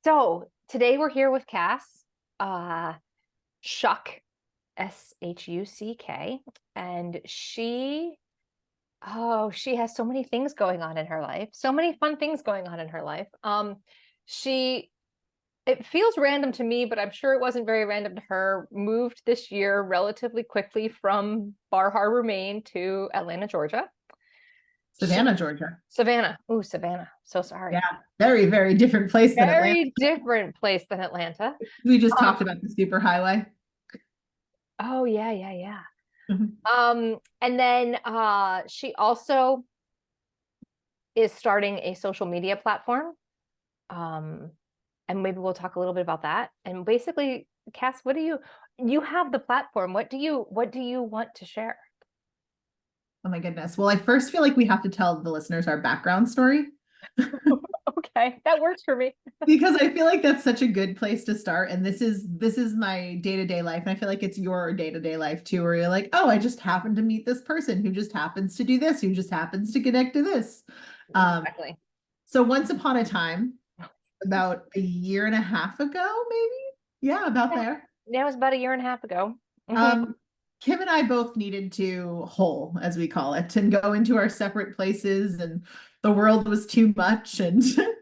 So today we're here with Cass, uh, Shuck, Shuck, and she has so many things going on in her life, so many fun things going on in her life. She, it feels random to me, but I'm sure it wasn't very random to her. Moved this year relatively quickly from Bar Harbor, Maine to Atlanta, Georgia. She, Savannah, Georgia. Savannah. Ooh, Savannah. So sorry. Yeah, very, very different place than Atlanta. Very different place than Atlanta. We just Um, talked about the superhighway. oh yeah, yeah, yeah. Mhm. And then she also is starting a social media platform. Um, and maybe we'll talk a little bit about that. And basically, Cass, what do you have the platform? What do you want to share? Oh my goodness. Well, I first feel like we have to tell the listeners our background story Okay, that works for me. because I feel like that's such a good place to start. And this is my day-to-day life. And I feel like it's your day-to-day life too, where you're like, oh, I just happened to meet this person who just happens to do this, who just happens to connect to this. Um, Exactly. so once upon a time, about a year and a half ago, maybe. Yeah, about Yeah, there. that was about a year and a half ago. Um, Kim and I both needed to hole, as we call it, and go into our separate places, and the world was too much, and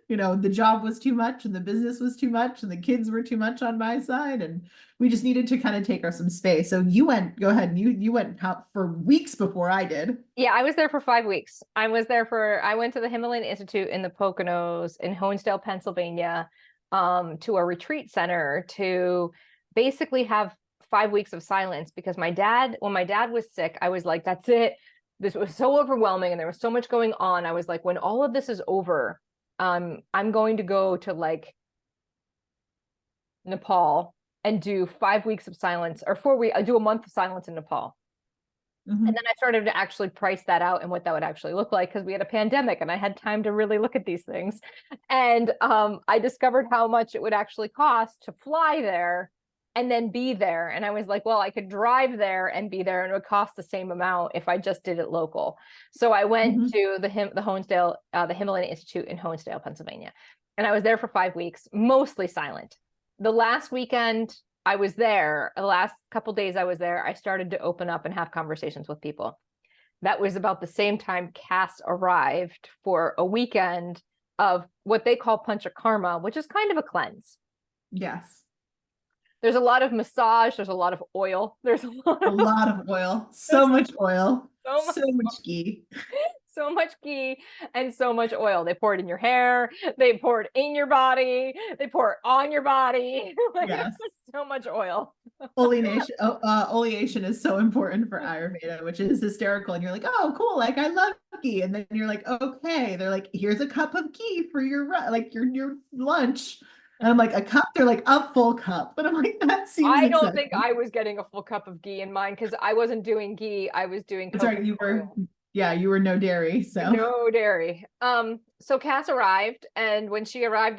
the job was too much, and the business was too much, and the kids were too much on my side, and we just needed to kind of take our some space. So go ahead, and you went out for weeks before I did. Yeah, I was there for 5 weeks. I went to the Himalayan Institute in the Poconos in Honesdale, Pennsylvania, to a retreat center to basically have 5 weeks of silence because when my dad was sick, I was like, that's it. This was so overwhelming and there was so much going on. I was like, when all of this is over, I'm going to go to like Nepal and do 5 weeks of silence or 4 weeks. I do a month of silence in Nepal. And then Mhm. I started to actually price that out and what that would actually look like because we had a pandemic and I had time to really look at these things. And I discovered how much it would actually cost to fly there and then be there. And I was like, well, I could drive there and be there and it would cost the same amount if I just did it local. So I went Mhm. to the Himalayan Institute in Honesdale, Pennsylvania. And I was there for 5 weeks, mostly silent. The last weekend I was there, the last couple days I was there, I started to open up and have conversations with people. That was about the same time Cass arrived for a weekend of what they call panchakarma, which is kind of a cleanse. Yes. There's a lot of massage, there's a lot of oil, there's a lot A of lot of oil, so there's much oil, so much so much ghee. so much ghee and so much oil. They pour it in your hair, they pour it in your body, they pour it on your body. Like Yes. so much oil. Oleation is so important for Ayurveda, which is hysterical. And you're like, oh, cool. Like, I love ghee. And then you're like, okay. They're like, here's a cup of ghee for your lunch. And I'm like, a cup? They're like, a full cup. But I'm like, that seems I don't excessive. think I was getting a full cup of ghee in mine because I wasn't doing ghee. I was doing That's right. coconut oil. You were no dairy. So No dairy. So Cass arrived, and when she arrived,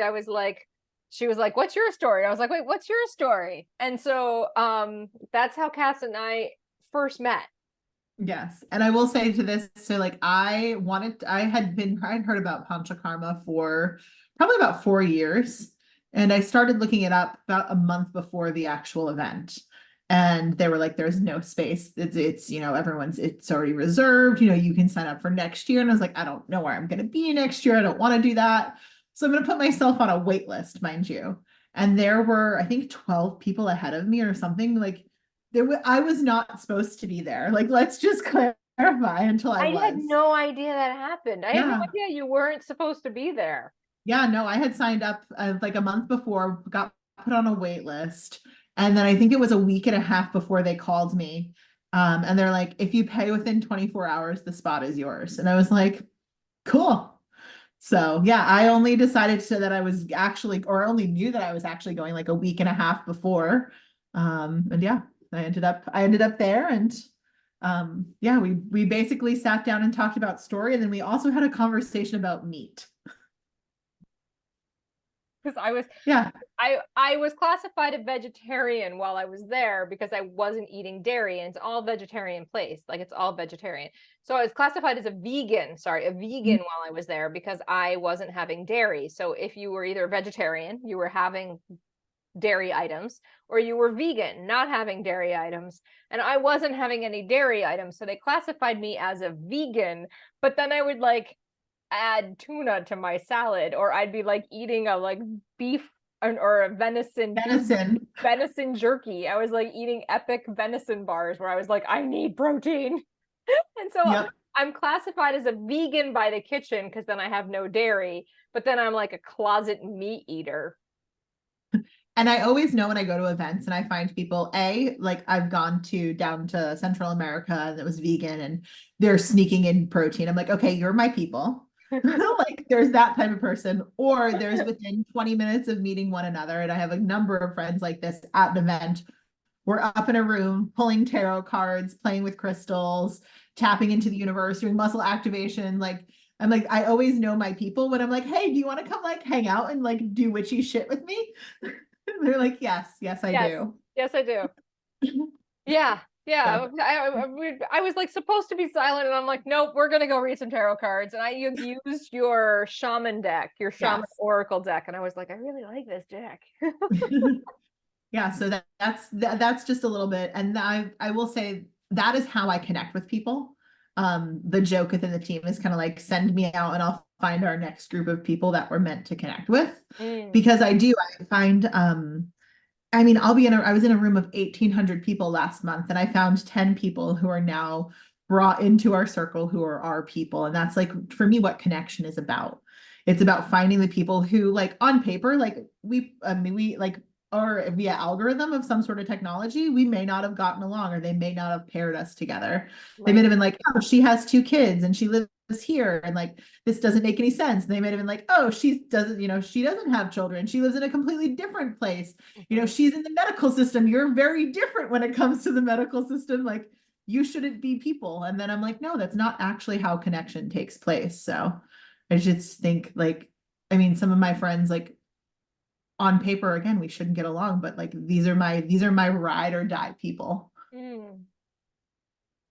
she was like, "What's your story?" I was like, "Wait, what's your story?" And so, that's how Cass and I first met. yes. And I will say to this, so like I had heard about Panchakarma for probably about 4 years. And I started looking it up about a month before the actual event. And they were like, there's no space. It's already reserved. You can sign up for next year. And I was like, I don't know where I'm going to be next year. I don't want to do that. So I'm going to put myself on a wait list, mind you. And there were, I think, 12 people ahead of me or something. Like I was not supposed to be there. Like, let's just clarify until I I had was. no idea that happened. I had no Yeah. idea you weren't supposed to be there. Yeah, no, I had signed up like a month before, got put on a wait list. And then I think it was a week and a half before they called me. And they're like, if you pay within 24 hours, the spot is yours. And I was like, cool. So yeah, I only decided so that I was actually, or only knew that I was actually going like a week and a half before. And yeah, I ended up there and yeah, we basically sat down and talked about story, and then we also had a conversation about meat. because I was Yeah. I was classified a vegetarian while I was there because I wasn't eating dairy, and it's all vegetarian place. Like it's all vegetarian. So I was classified as a vegan, sorry, a vegan while I was there because I wasn't having dairy. So if you were either vegetarian, you were having dairy items, or you were vegan, not having dairy items. And I wasn't having any dairy items. So they classified me as a vegan, but then I would like add tuna to my salad, or I'd be like eating a like beef or a Venison. venison jerky. I was like eating epic venison bars where I was like, I need protein. And so Yep. I'm classified as a vegan by the kitchen because then I have no dairy, but then I'm like a closet meat eater. And I always know when I go to events and I find people, like I've gone to down to Central America and it was vegan and they're sneaking in protein. I'm like, okay, you're my people. Like there's that type of person. Or there's within 20 minutes of meeting one another. And I have a number of friends like this at an event. We're up in a room pulling tarot cards, playing with crystals, tapping into the universe, doing muscle activation. Like I'm like, I always know my people when I'm like, hey, do you want to come like hang out and like do witchy shit with me? They're like, yes, I Yes. do. Yes, I do. Yeah. Yeah. So, I was like supposed to be silent, and I'm like, nope, we're gonna go read some tarot cards. And I used your shaman deck, your shaman yes. oracle deck, and I was like, I really like this deck. Yeah, so that's just a little bit. And I will say that is how I connect with people. The joke within the team is kind of like send me out and I'll find our next group of people that we're meant to connect with. Because I find I mean, I was in a room of 1,800 people last month, and I found 10 people who are now brought into our circle who are our people. And that's like, for me, what connection is about. It's about finding the people who, like, on paper, like, we like, or via algorithm of some sort of technology, we may not have gotten along, or they may not have paired us together. They may Right. have been like, oh, she has 2 kids and she lives here, and like, this doesn't make any sense. And they might have been like, oh, she doesn't have children. She lives in a completely different place. She's in the medical system. You're very different when it comes to the medical system. Like, you shouldn't be people. And then I'm like, no, that's not actually how connection takes place. So I just think, like, I mean, some of my friends, like, on paper, again, we shouldn't get along, but like, these are my ride or die people. Mm.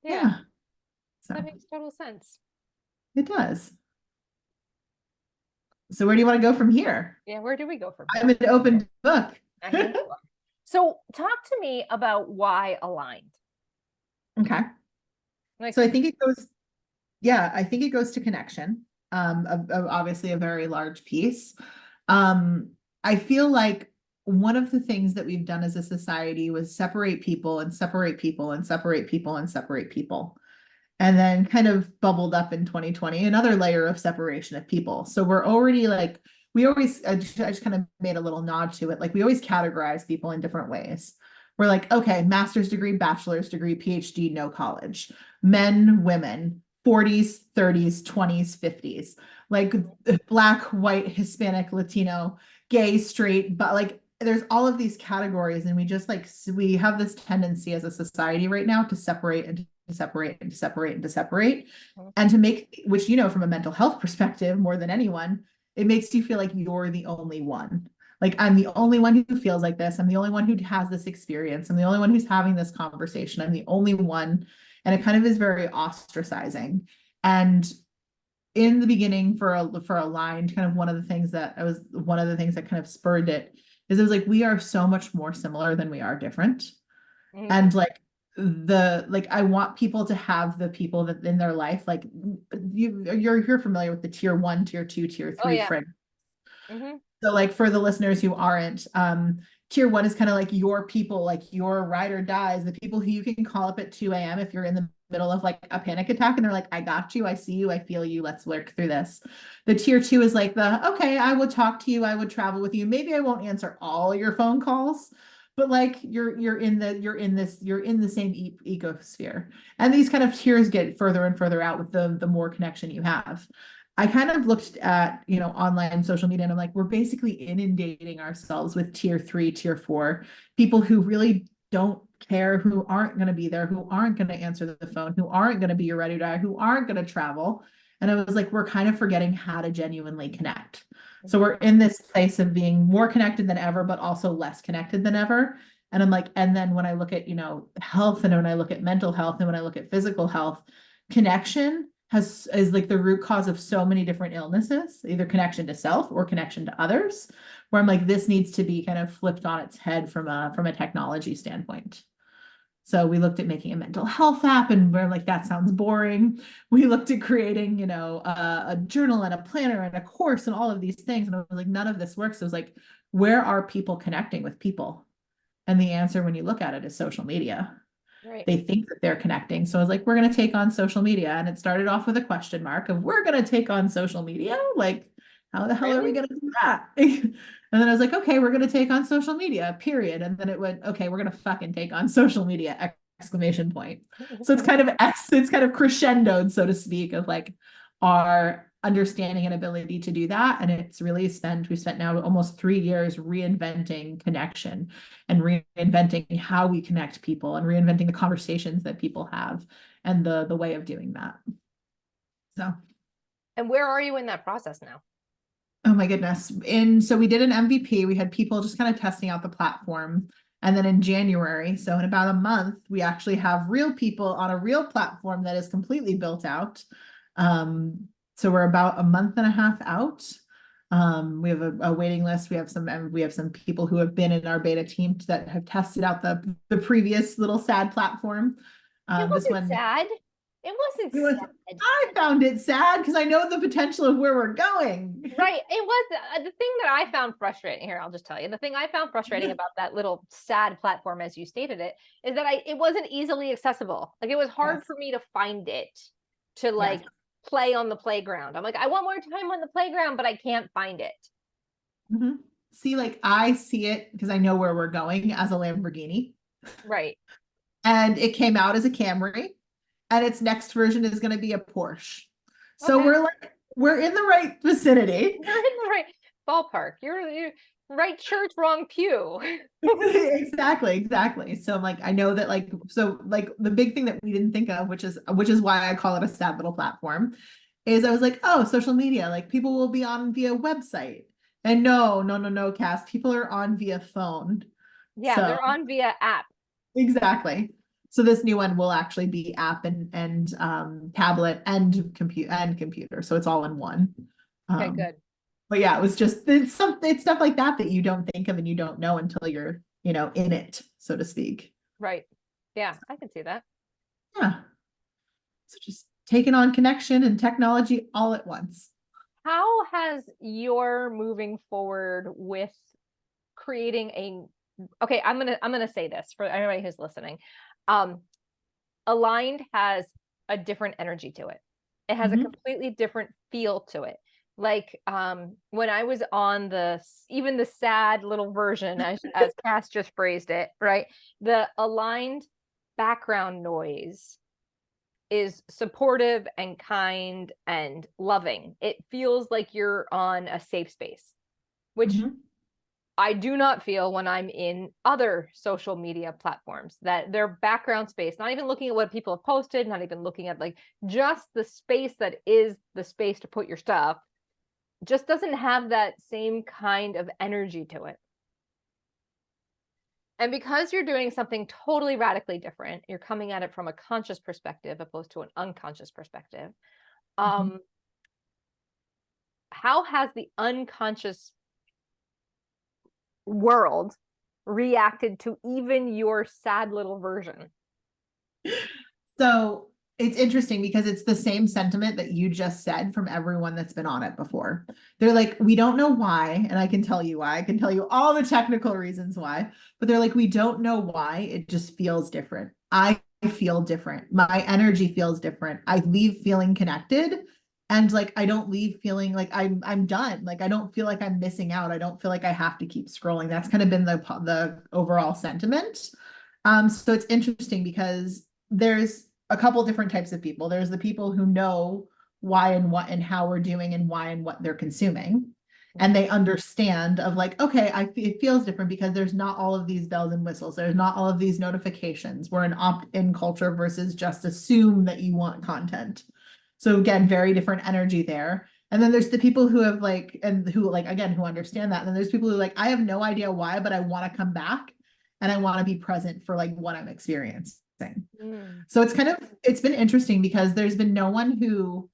Yeah, Yeah. So that makes total sense. it does. So where do you want to go from here? Yeah, where do we go from I'm here? an open book. I know you are. So talk to me about why aligned. Okay. Like, So I think it goes to connection. Obviously a very large piece. I feel like one of the things that we've done as a society was separate people and separate people and separate people and separate people. And then kind of bubbled up in 2020, another layer of separation of people. So we're already like, I just kind of made a little nod to it. Like, we always categorize people in different ways. We're like, okay, master's degree, bachelor's degree, PhD, no college, men, women, 40s, 30s, 20s, 50s, like Black, white, Hispanic, Latino, gay, straight, but like, there's all of these categories, and we just like, we have this tendency as a society right now to separate and to separate and to separate and to separate, and to make, which, from a mental health perspective, more than anyone, it makes you feel like you're the only one. Like, I'm the only one who feels like this. I'm the only one who has this experience. I'm the only one who's having this conversation. I'm the only one. And it kind of is very ostracizing. And in the beginning, for aligned, kind of one of the things that kind of spurred it is, it was like, we are so much more similar than we are different. And like, I want people to have the people that in their life, like, you're familiar with the tier 1, tier 2, tier oh 3 yeah. friend. Mm-hmm. So like, for the listeners who aren't, tier 1 is kind of like your people, like your ride or dies, the people who you can call up at 2 a.m. if you're in the middle of like a panic attack, and they're like, I got you, I see you, I feel you, let's work through this. The tier 2 is like, okay, I would talk to you, I would travel with you, maybe I won't answer all your phone calls, but like, you're in the same ecosphere. And these kind of tiers get further and further out with the more connection you have. I kind of looked at, online social media, and I'm like, we're basically inundating ourselves with tier 3, tier 4 people who really don't care, who aren't going to be there, who aren't going to answer the phone, who aren't going to be your ready to die, who aren't going to travel. And I was like, we're kind of forgetting how to genuinely connect. So we're in this place of being more connected than ever, but also less connected than ever. And I'm like, and then when I look at, health, and when I look at mental health, and when I look at physical health, connection is like the root cause of so many different illnesses, either connection to self or connection to others, where I'm like, this needs to be kind of flipped on its head from a technology standpoint. So we looked at making a mental health app, and we're like, that sounds boring. We looked at creating, a journal and a planner and a course and all of these things. And I was like, none of this works. So it was like, where are people connecting with people? And the answer, when you look at it, is social media. Right. They think that they're connecting. So I was like, we're going to take on social media. And it started off with a question mark of, we're going to take on social media. Like, how the hell are we going to do that? And then I was like, okay, we're going to take on social media, period. And then it went, okay, we're going to fucking take on social media, exclamation point. So it's kind of crescendoed, so to speak, of like our understanding and ability to do that. And it's really we spent now almost 3 years reinventing connection and reinventing how we connect people and reinventing the conversations that people have and the way of doing that. So. And where are you in that process now? Oh my goodness. So we did an MVP. We had people just kind of testing out the platform. And then in January, so in about a month, we actually have real people on a real platform that is completely built out. So we're about a month and a half out. We have a waiting list. We have some people who have been in our beta team that have tested out the previous little sad platform. It wasn't sad. It wasn't sad. I found it sad because I know the potential of where we're going. Right. It was the thing that I found frustrating here. I'll just tell you the thing I found frustrating about that little sad platform, as you stated it, is that it wasn't easily accessible. Like, it was hard for me to find it to like play on the playground. I'm like, I want more time on the playground, but I can't find it. Mm-hmm. See, like, I see it because I know where we're going as a Lamborghini. Right. And it came out as a Camry, and its next version is going to be a Porsche. So Okay. we're in the right vicinity. You're in the right ballpark. You're right church, wrong pew. Exactly. So I'm like, I know that, like, so like the big thing that we didn't think of, which is why I call it a sad little platform, is I was like, oh, social media, like people will be on via website. And no, Cass, people are on via phone. Yeah, So, they're on via app. exactly. So this new one will actually be app and tablet and computer. So it's all in one. Okay, good. But yeah, it's stuff like that you don't think of and you don't know until you're, in it, so to speak. Right. Yeah, I can see that. Yeah. So just taking on connection and technology all at once. How has your moving forward with creating okay, I'm gonna say this for everybody who's listening. Aligned has a different energy to it. It has a completely different feel to it. Like, when I was on even the sad little version, as Cass just phrased it, right? The aligned background noise is supportive and kind and loving. It feels like you're on a safe space, which I do not feel when I'm in other social media platforms, that their background space, not even looking at what people have posted, not even looking at like just the space that is the space to put your stuff, just doesn't have that same kind of energy to it. And because you're doing something totally radically different, you're coming at it from a conscious perspective opposed to an unconscious perspective. How has the unconscious world reacted to even your sad little version? So it's interesting because it's the same sentiment that you just said from everyone that's been on it before. They're like, we don't know why. And I can tell you why. I can tell you all the technical reasons why, but they're like, we don't know why. It just feels different. I feel different. My energy feels different. I leave feeling connected. And like, I don't leave feeling like I'm done. Like, I don't feel like I'm missing out. I don't feel like I have to keep scrolling. That's kind of been the overall sentiment. So it's interesting because there's a couple different types of people. There's the people who know why and what and how we're doing and why and what they're consuming. And they understand of like, okay, it feels different because there's not all of these bells and whistles. There's not all of these notifications. We're an opt-in culture versus just assume that you want content. So again, very different energy there. And then there's the people who have like, and who like, again, who understand that. And then there's people who like, I have no idea why, but I want to come back and I want to be present for like what I'm experiencing. Mm. So it's been interesting because there's been no one who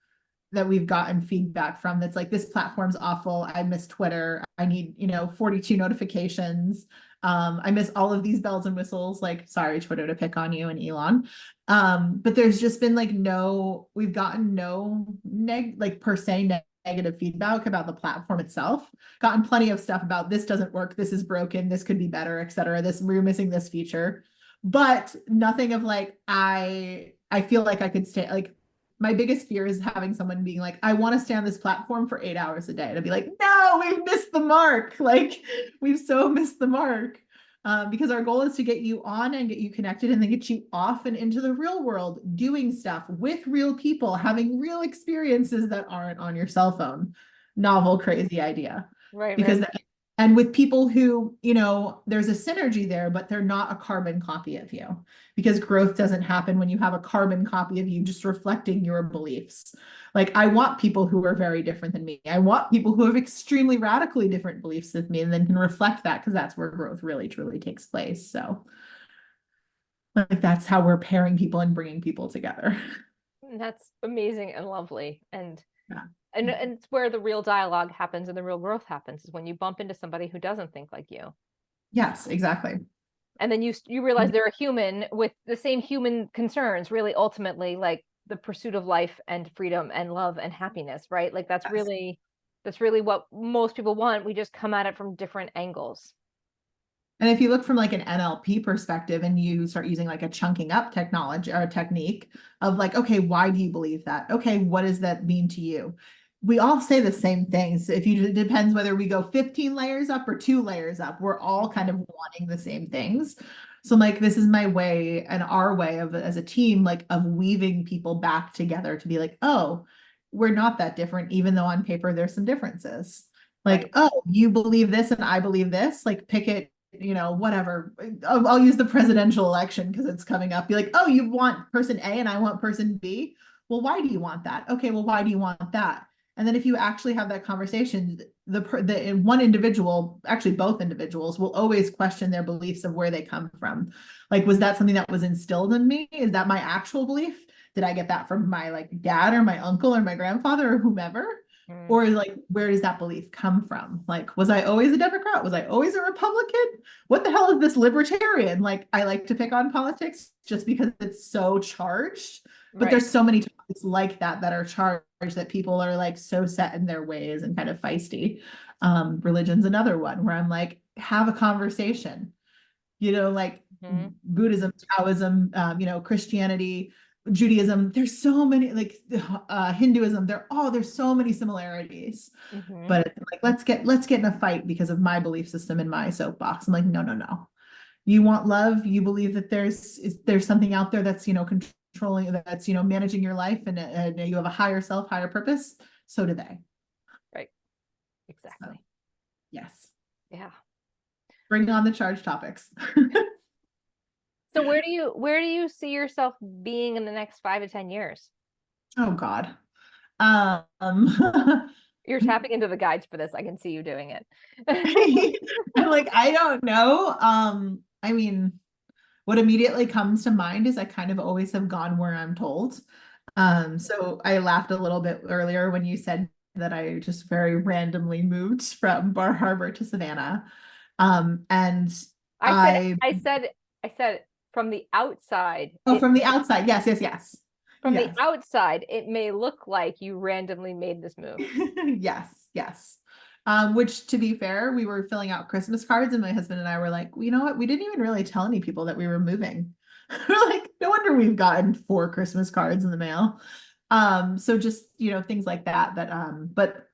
that we've gotten feedback from that's like, this platform's awful. I miss Twitter. I need, 42 notifications. I miss all of these bells and whistles. Like, sorry, Twitter, to pick on you and Elon. But there's just been like we've gotten no per se negative feedback about the platform itself. Gotten plenty of stuff about this doesn't work, this is broken, this could be better, etc. This, we're missing this feature, but nothing of like, I feel like I could stay like, my biggest fear is having someone being like, I want to stay on this platform for 8 hours a day. And I'd be like, no, we've missed the mark. Like, we've so missed the mark. Because our goal is to get you on and get you connected and then get you off and into the real world, doing stuff with real people, having real experiences that aren't on your cell phone. Novel, crazy idea. Right, Because right. and with people who, there's a synergy there, but they're not a carbon copy of you, because growth doesn't happen when you have a carbon copy of you just reflecting your beliefs. Like, I want people who are very different than me. I want people who have extremely radically different beliefs than me and then can reflect that, because that's where growth really truly takes place. So like, that's how we're pairing people and bringing people together. That's amazing and lovely. Yeah. And it's where the real dialogue happens and the real growth happens, is when you bump into somebody who doesn't think like you. Yes, exactly. And then you realize they're a human with the same human concerns, really, ultimately, like the pursuit of life and freedom and love and happiness, right? Like that's Yes. really what most people want. We just come at it from different angles. And if you look from like an NLP perspective and you start using like a chunking up technology or a technique of like, okay, why do you believe that? Okay, what does that mean to you? We all say the same things. It depends whether we go 15 layers up or 2 layers up, we're all kind of wanting the same things. So like, this is my way and our way of, as a team, like of weaving people back together to be like, oh, we're not that different, even though on paper there's some differences. Like, Right. oh, you believe this and I believe this, like pick it, whatever. I'll use the presidential election because it's coming up. Be like, oh, you want person A and I want person B. Well, why do you want that? Okay, well, why do you want that? And then if you actually have that conversation, the one individual, actually both individuals, will always question their beliefs of where they come from. Like, was that something that was instilled in me? Is that my actual belief? Did I get that from my like dad or my uncle or my grandfather or whomever? Mm. Or like, where does that belief come from? Like, was I always a Democrat? Was I always a Republican? What the hell is this libertarian? Like, I like to pick on politics just because it's so charged, but Right. there's so many topics like that that are charged that people are like so set in their ways and kind of feisty. Religion's another one where I'm like, have a conversation, like Mhm. Buddhism, Taoism, Christianity, Judaism. There's so many, like Hinduism. There's so many similarities. Mhm. But it's like, let's get in a fight because of my belief system in my soapbox. I'm like, no, no, no. You want love. You believe that there's something out there that's controlling, that's managing your life, and you have a higher self, higher purpose. So do they. Right. So Exactly. yes, Yeah. bring on the charge topics. So where do you see yourself being in the next 5 to 10 years? Oh God. Um, You're tapping into the guides for this. I can see you doing it. I'm like, I don't know. I mean, what immediately comes to mind is I kind of always have gone where I'm told. So I laughed a little bit earlier when you said that I just very randomly moved from Bar Harbor to Savannah. And I said, I, I said, I said from the outside, oh, from the outside, yes, yes, yes, yes. it may look like you randomly made this move. Yes, yes. Which to be fair, we were filling out Christmas cards and my husband and I were like, well, you know what? We didn't even really tell any people that we were moving. We're like, no wonder we've gotten 4 Christmas cards in the mail. So just, things like that, but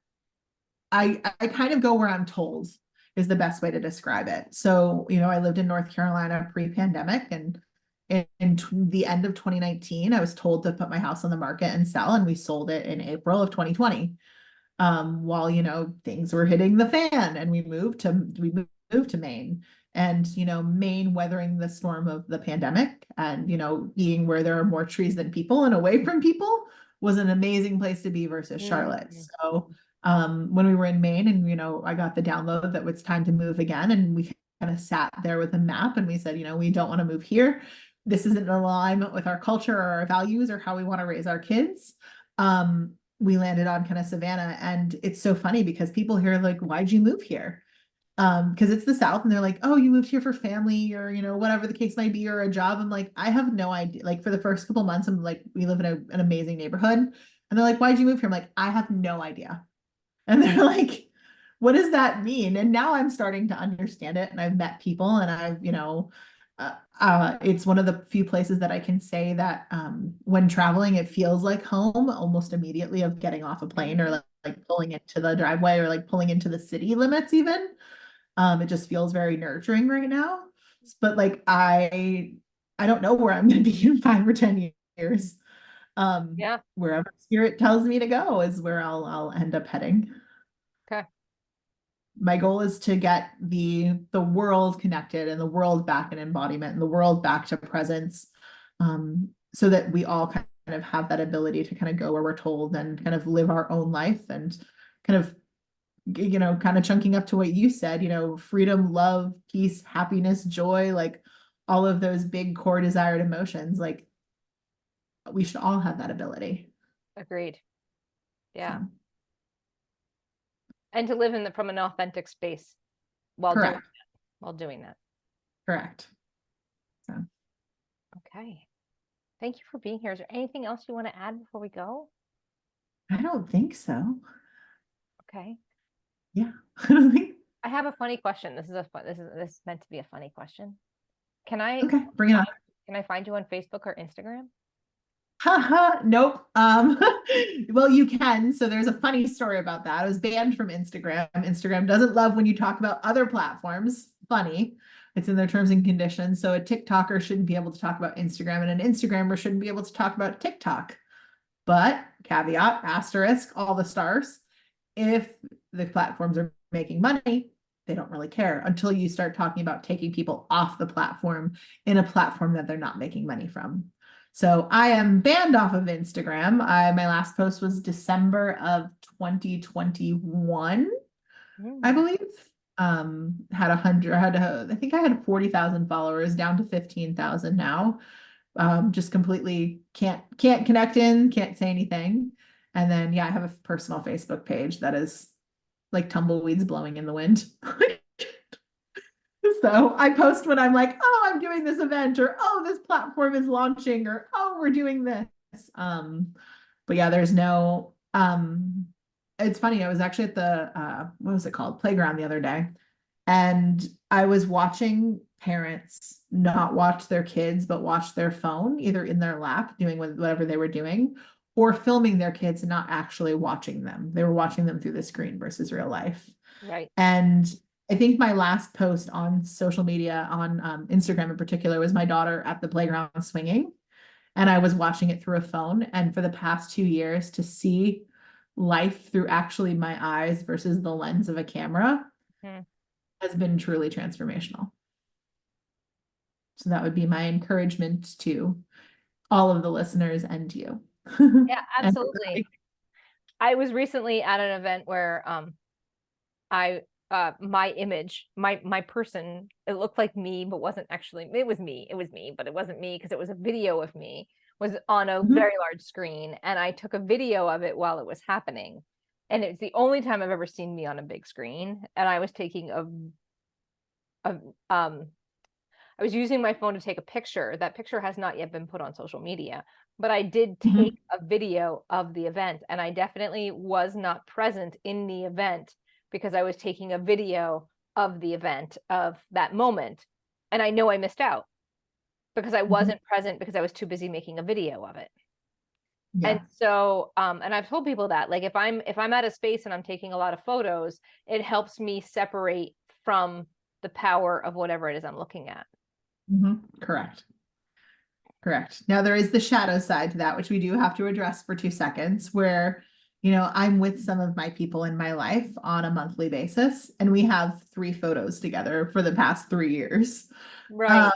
I kind of go where I'm told is the best way to describe it. So, I lived in North Carolina pre-pandemic, and in the end of 2019, I was told to put my house on the market and sell, and we sold it in April of 2020. While things were hitting the fan, and we moved to Maine, and Maine weathering the storm of the pandemic, and being where there are more trees than people and away from people was an amazing place to be versus Charlotte. Mm. So when we were in Maine and, I got the download that it's time to move again, and we kind of sat there with a map and we said, we don't want to move here. This isn't in alignment with our culture or our values or how we want to raise our kids. We landed on kind of Savannah, and it's so funny because people here are like, why'd you move here? Because it's the South, and they're like, oh, you moved here for family or, whatever the case might be, or a job. I'm like, I have no idea. Like for the first couple months, I'm like, we live in an amazing neighborhood. And they're like, why'd you move here? I'm like, I have no idea. And they're like, what does that mean? And now I'm starting to understand it. And I've met people, and it's one of the few places that I can say that when traveling, it feels like home almost immediately of getting off a plane or like pulling into the driveway or like pulling into the city limits even. It just feels very nurturing right now. But like I don't know where I'm going to be in 5 or 10 years. Yeah. Wherever spirit tells me to go is where I'll end up heading. Okay. My goal is to get the world connected and the world back in embodiment and the world back to presence, so that we all kind of have that ability to kind of go where we're told and kind of live our own life, and kind of kind of chunking up to what you said, freedom, love, peace, happiness, joy, like all of those big core desired emotions. Like we should all have that ability. Agreed. Yeah. So, And to live from an authentic space while correct. doing that. Correct. So, Okay. Thank you for being here. Is there anything else you want to add before we go? I don't think so. Okay. Yeah. I don't think. I have a funny question. This is meant to be a funny question. Can I Okay, bring it on. Can I find you on Facebook or Instagram? Haha, nope. Well, you can. So there's a funny story about that. I was banned from Instagram. Instagram doesn't love when you talk about other platforms. Funny. It's in their terms and conditions. So a TikToker shouldn't be able to talk about Instagram, and an Instagrammer shouldn't be able to talk about TikTok. But caveat, asterisk, all the stars. If the platforms are making money, they don't really care until you start talking about taking people off the platform in a platform that they're not making money from. So I am banned off of Instagram. My last post was December of 2021, I believe. Had 100, I think I had 40,000 followers, down to 15,000 now. Just completely can't connect in, can't say anything. And then yeah, I have a personal Facebook page that is like tumbleweeds blowing in the wind. So I post when I'm like, oh, I'm doing this event, or oh, this platform is launching, or oh, we're doing this. But yeah, there's no it's funny, I was actually at the what was it called? Playground the other day. And I was watching parents not watch their kids, but watch their phone, either in their lap, doing whatever they were doing, or filming their kids and not actually watching them. They were watching them through the screen versus real life. Right. And I think my last post on social media, on Instagram in particular, was my daughter at the playground swinging. And I was watching it through a phone. And for the past 2 years, to see life through actually my eyes versus the lens of a camera has been truly transformational. So that would be my encouragement to all of the listeners and you. Yeah, absolutely. I was recently at an event where my image, my person, it looked like me, but wasn't actually, it was me, but it wasn't me because it was a video of me, was on a very large screen, and I took a video of it while it was happening. And it's the only time I've ever seen me on a big screen. And I was taking I was using my phone to take a picture. That picture has not yet been put on social media, but I did take a video of the event, and I definitely was not present in the event because I was taking a video of the event, of that moment. And I know I missed out because I wasn't present because I was too busy making a video of it. Yeah. And so, and I've told people that, like, if I'm at a space and I'm taking a lot of photos, it helps me separate from the power of whatever it is I'm looking at. Correct. Correct. Now there is the shadow side to that, which we do have to address for 2 seconds, where, I'm with some of my people in my life on a monthly basis, and we have 3 photos together for the past 3 years. Right.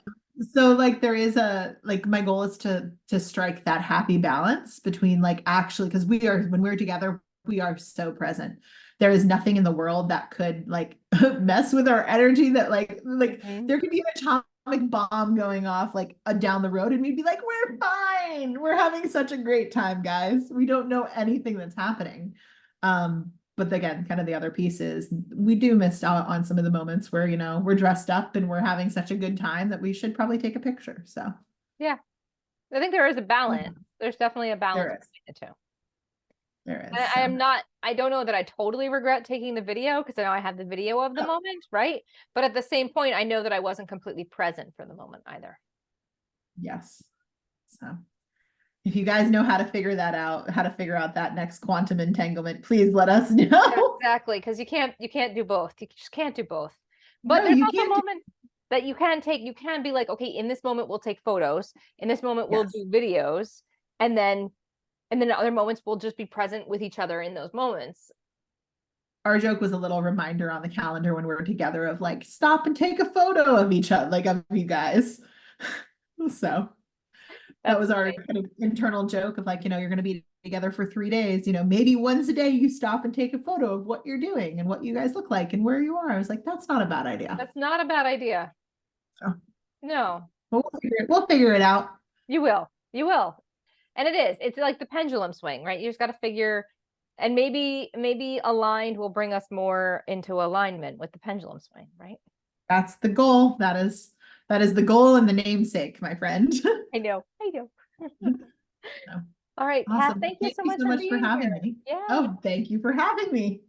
So like there is a like my goal is to strike that happy balance between like actually because we are when we're together we are so present. There is nothing in the world that could like mess with our energy that like Mhm. there could be an atomic bomb going off like down the road and we'd be like we're fine. We're having such a great time, guys. We don't know anything that's happening. But again, kind of the other piece is we do miss out on some of the moments where, we're dressed up and we're having such a good time that we should probably take a picture. So Yeah, I think there is a yeah, balance. There's definitely a balance there is. between the two. There is. I So am not, I don't know that I totally regret taking the video because I know I have the video of the oh, moment, right? But at the same point, I know that I wasn't completely present for the moment either. yes. So if you guys know how to figure that out, how to figure out that next quantum entanglement, please let us Yeah, know. exactly, because you can't do both. You just can't do both. But No, there's you also can't do moments that you can take, you can be like, okay, in this moment we'll take photos, in this moment we'll yes. do videos, and then other moments we'll just be present with each other in those moments. Our joke was a little reminder on the calendar when we were together of like stop and take a photo of each other, like of you guys. So that That's was our funny. kind of internal joke of like, you're going to be together for 3 days, maybe once a day you stop and take a photo of what you're doing and what you guys look like and where you are. I was like, that's not a bad idea. That's not a bad idea. So, No, but we'll figure it out. you will. You will. And it is. It's like the pendulum swing, right? You just got to figure, and maybe aligned will bring us more into alignment with the pendulum swing, right? That's the goal. That is the goal and the namesake, my friend. I know. I know. So, All right, Cass, awesome. thank you Thank so you much so for much for being having here. me. Yeah. Oh, thank you for having me.